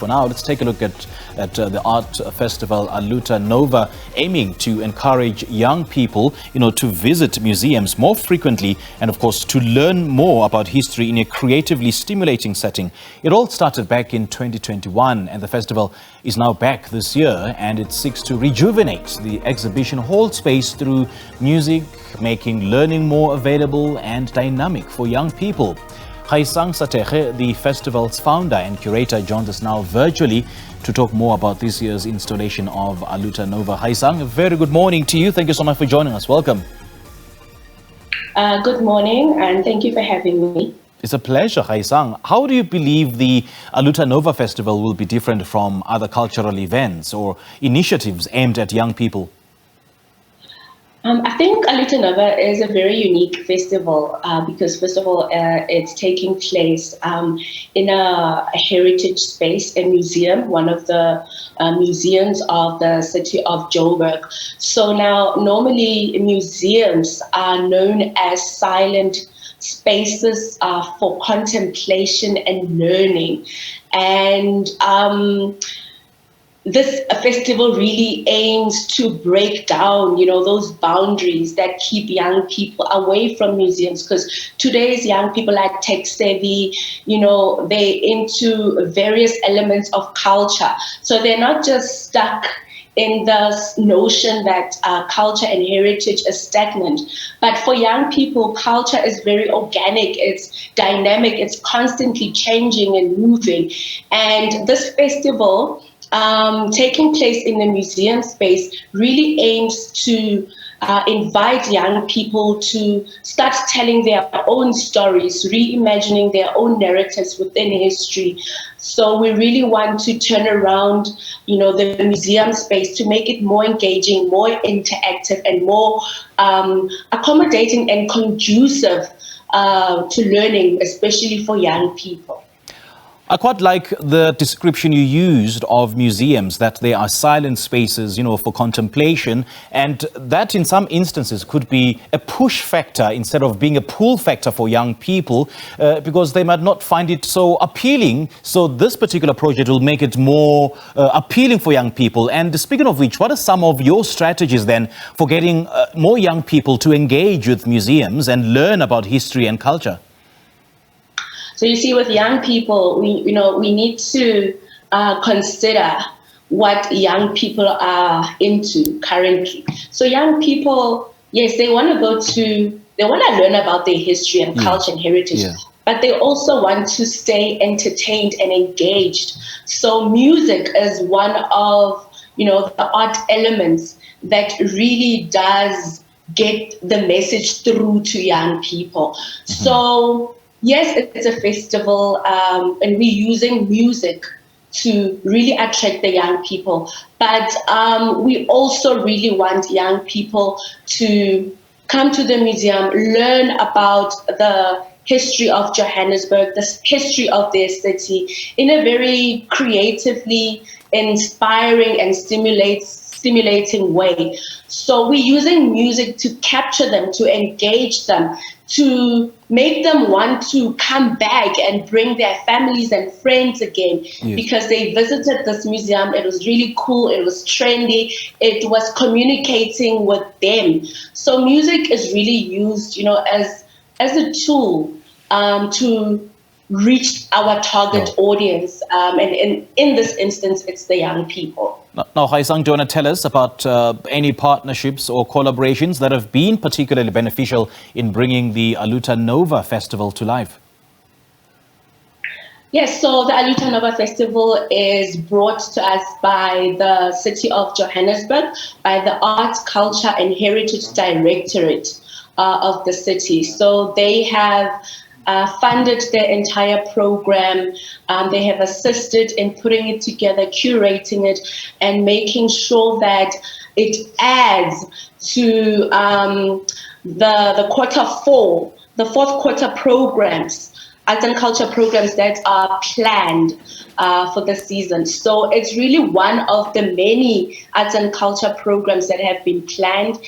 For now, let's take a look at the art festival Aluta Nova, aiming to encourage young people, to visit museums more frequently and, of course, to learn more about history in a creatively stimulating setting. It all started back in 2021, and the festival is now back this year, and it seeks to rejuvenate the exhibition hall space through music, making learning more available and dynamic for young people. Gaisang Sathekge, the festival's founder and curator, joins us now virtually to talk more about this year's installation of Aluta Nova. Gaisang, a very good morning to you. Thank you so much for joining us. Welcome. Good morning, and thank you for having me. It's a pleasure, Gaisang. How do you believe the Aluta Nova festival will be different from other cultural events or initiatives aimed at young people? I think Aluta Nova is a very unique festival because, first of all, it's taking place in a heritage space, a museum, one of the museums of the city of Joburg. So now, normally museums are known as silent spaces for contemplation and learning. And this festival really aims to break down, those boundaries that keep young people away from museums, because today's young people are tech savvy, they're into various elements of culture. So they're not just stuck in the notion that culture and heritage is stagnant. But for young people, culture is very organic, it's dynamic, it's constantly changing and moving. And this festival, taking place in the museum space, really aims to invite young people to start telling their own stories, reimagining their own narratives within history. So we really want to turn around, the museum space to make it more engaging, more interactive, and more accommodating and conducive to learning, especially for young people. I quite like the description you used of museums, that they are silent spaces, for contemplation, and that in some instances could be a push factor instead of being a pull factor for young people because they might not find it so appealing. So this particular project will make it more appealing for young people. And speaking of which, what are some of your strategies then for getting more young people to engage with museums and learn about history and culture? So you see, with young people, we need to consider what young people are into currently. So young people, yes, they want to learn about their history and culture and heritage, but they also want to stay entertained and engaged. So music is one of, the art elements that really does get the message through to young people. So yes, it's a festival, and we're using music to really attract the young people. But we also really want young people to come to the museum, learn about the history of Johannesburg, the history of their city, in a very creatively inspiring and stimulating way. So we're using music to capture them, to engage them, to make them want to come back and bring their families and friends again, because they visited this museum. It was really cool. It was trendy. It was communicating with them. So music is really used, as a tool to reach our target audience. And in this instance, it's the young people. Now, Gaisang, do you want to tell us about any partnerships or collaborations that have been particularly beneficial in bringing the Aluta Nova Festival to life? Yes, so the Aluta Nova Festival is brought to us by the City of Johannesburg, by the Arts, Culture and Heritage Directorate of the city. So they have funded the entire program. They have assisted in putting it together, curating it, and making sure that it adds to the the fourth quarter programs, arts and culture programs that are planned for the season. So it's really one of the many arts and culture programs that have been planned.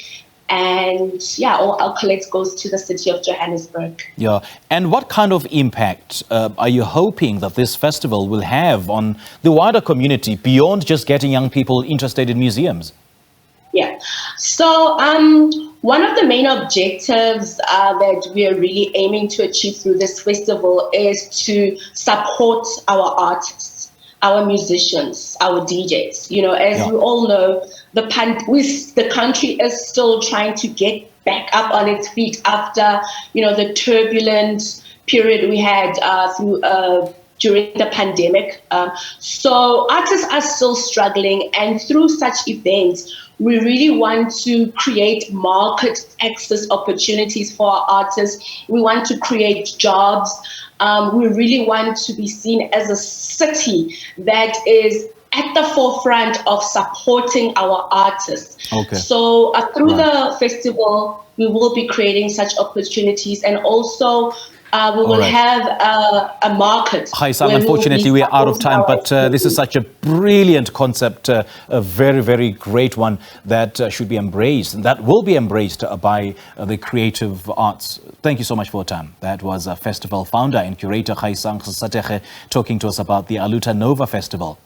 And yeah, all accolades goes to the city of Johannesburg. Yeah. And what kind of impact are you hoping that this festival will have on the wider community beyond just getting young people interested in museums? Yeah. So one of the main objectives that we are really aiming to achieve through this festival is to support our artists, our musicians, our DJs. You know, as we all know, the country is still trying to get back up on its feet after, you know, the turbulent period we had during the pandemic. So artists are still struggling, and through such events, we really want to create market access opportunities for our artists. We want to create jobs. We really want to be seen as a city that is at the forefront of supporting our artists. Okay. So through the festival, we will be creating such opportunities, and also we will have a market. Gaisang, unfortunately, we are out of time, but this is such a brilliant concept, a very, very great one that should be embraced, and that will be embraced by the creative arts. Thank you so much for your time. That was a festival founder and curator Gaisang Sathekge talking to us about the Aluta Nova Festival.